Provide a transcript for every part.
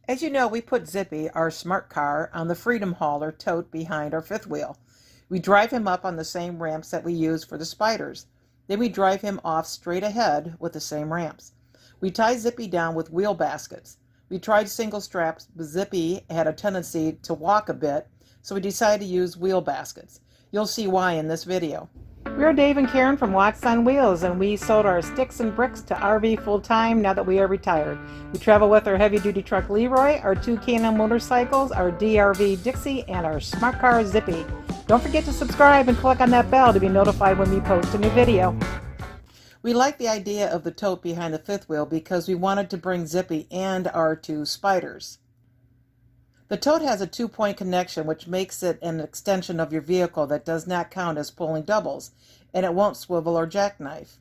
As you know, we put Zippy, our smart car, on the Freedom Hauler tote behind our fifth wheel. We drive him up on the same ramps that we use for the spiders. Then we drive him off straight ahead with the same ramps. We tie Zippy down with wheel baskets. We tried single straps, but Zippy had a tendency to walk a bit, so we decided to use wheel baskets. You'll see why in this video. We're Dave and Karen from Watts on Wheels, and we sold our sticks and bricks to RV full-time now that we are retired. We travel with our heavy-duty truck Leroy, our two Can-Am motorcycles, our DRV Dixie, and our smart car Zippy. Don't forget to subscribe and click on that bell to be notified when we post a new video. We like the idea of the tote behind the fifth wheel because we wanted to bring Zippy and our two spiders. The tote has a 2-point connection, which makes it an extension of your vehicle that does not count as pulling doubles, and it won't swivel or jackknife.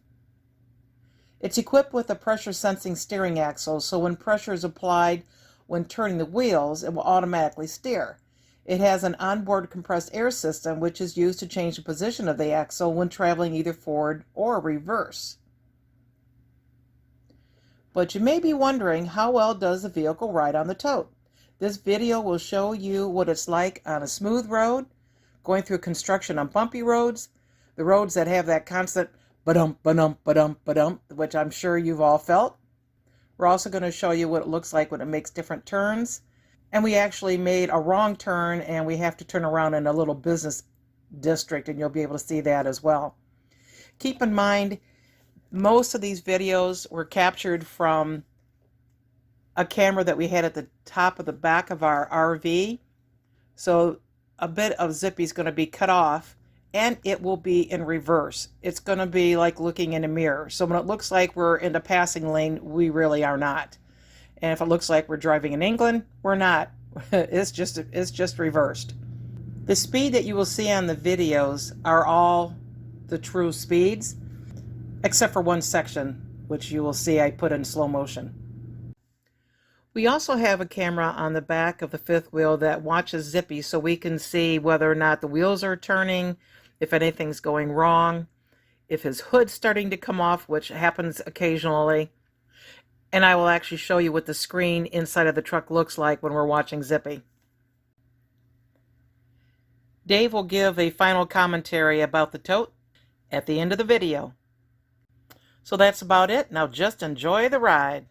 It's equipped with a pressure-sensing steering axle, so when pressure is applied when turning the wheels, it will automatically steer. It has an onboard compressed air system, which is used to change the position of the axle when traveling either forward or reverse. But you may be wondering, how well does the vehicle ride on the tote? This video will show you what it's like on a smooth road, going through construction on bumpy roads, the roads that have that constant ba-dump, ba-dump, ba-dump, ba-dump, which I'm sure you've all felt. We're also going to show you what it looks like when it makes different turns. And we actually made a wrong turn and we have to turn around in a little business district, and you'll be able to see that as well. Keep in mind, most of these videos were captured from a camera that we had at the top of the back of our RV. So a bit of Zippy is going to be cut off and it will be in reverse. It's going to be like looking in a mirror. So when it looks like we're in the passing lane, we really are not. And if it looks like we're driving in England, we're not. It's just reversed. The speed that you will see on the videos are all the true speeds, except for one section, which you will see I put in slow motion. We also have a camera on the back of the fifth wheel that watches Zippy, so we can see whether or not the wheels are turning, if anything's going wrong, if his hood's starting to come off, which happens occasionally. And I will actually show you what the screen inside of the truck looks like when we're watching Zippy. Dave will give a final commentary about the tote at the end of the video. So that's about it. Now just enjoy the ride.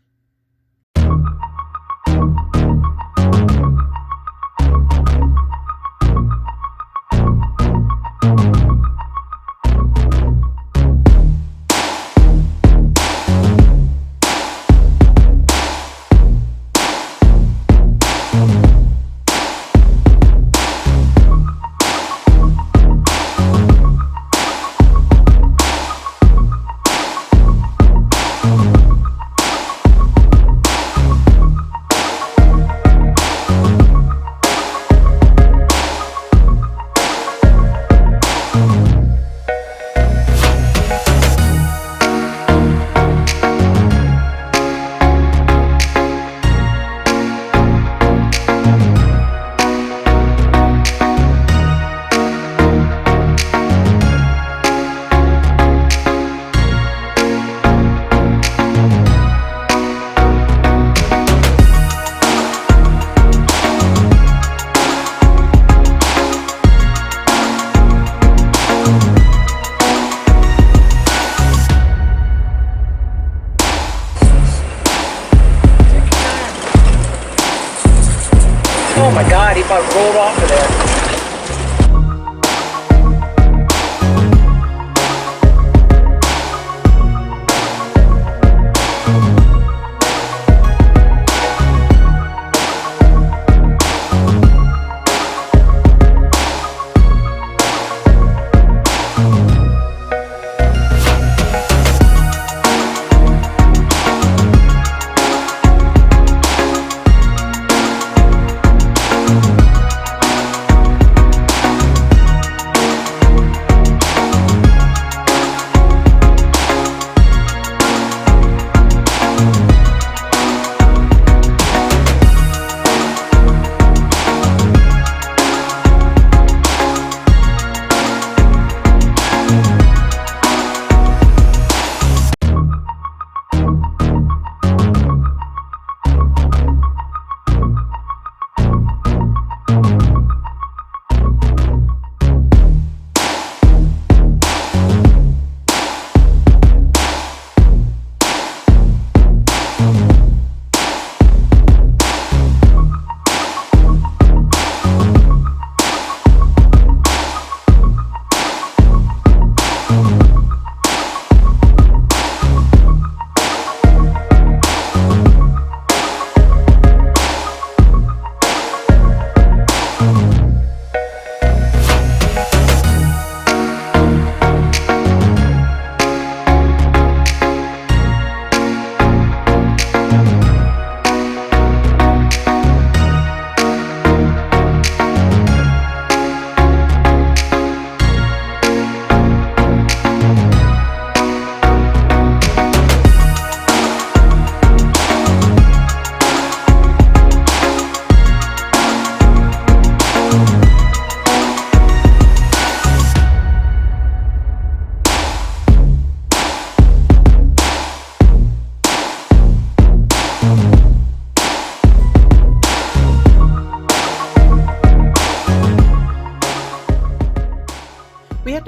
Oh my God, he about rolled off of there.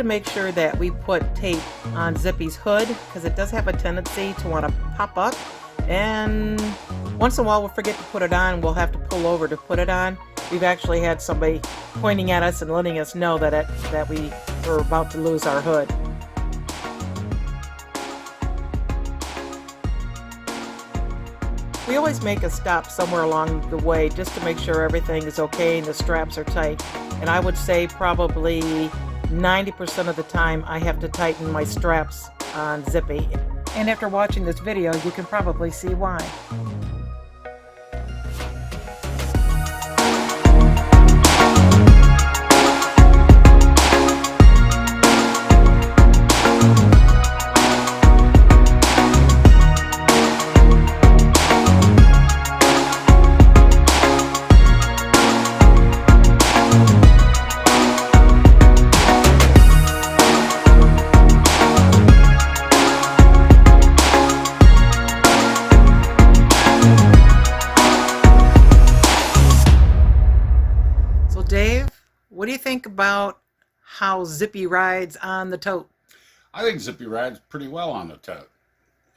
to make sure that we put tape on Zippy's hood because it does have a tendency to want to pop up, and once in a while we'll forget to put it on. We'll have to pull over to put it on. We've actually had somebody pointing at us and letting us know that we were about to lose our hood. We always make a stop somewhere along the way just to make sure everything is okay and the straps are tight. And I would say probably 90% of the time I have to tighten my straps on Zippy. And after watching this video, you can probably see why. Dave, what do you think about how Zippy rides on the tote? I think Zippy rides pretty well on the tote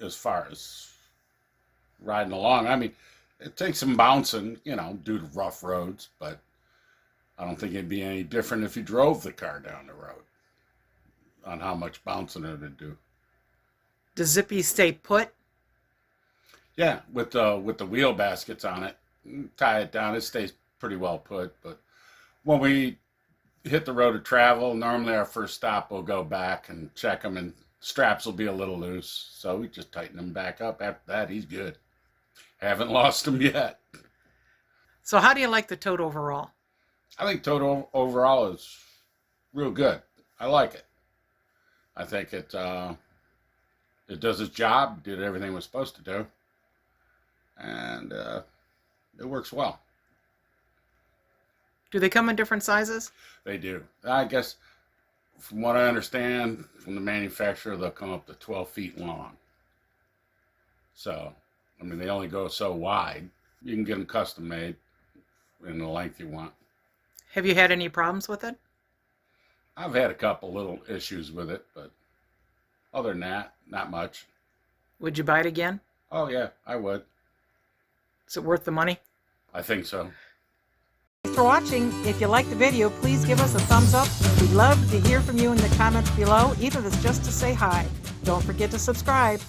as far as riding along. I mean, it takes some bouncing, you know, due to rough roads, but I don't think it'd be any different if you drove the car down the road on how much bouncing it would do. Does Zippy stay put? Yeah, with the wheel baskets on it, tie it down, it stays pretty well put, but when we hit the road of travel, normally our first stop will go back and check them, and straps will be a little loose, so we just tighten them back up. After that, he's good. Haven't lost him yet. So how do you like the tote overall? I think tote overall is real good. I like it. I think it does its job, did everything it was supposed to do, and it works well. Do they come in different sizes? They do. I guess, from what I understand from the manufacturer, they'll come up to 12 feet long. So, I mean, they only go so wide. You can get them custom made in the length you want. Have you had any problems with it? I've had a couple little issues with it, but other than that, not much. Would you buy it again? Oh, yeah, I would. Is it worth the money? I think so. Thanks for watching. If you liked the video, please give us a thumbs up. We'd love to hear from you in the comments below, even if it's just to say hi. Don't forget to subscribe.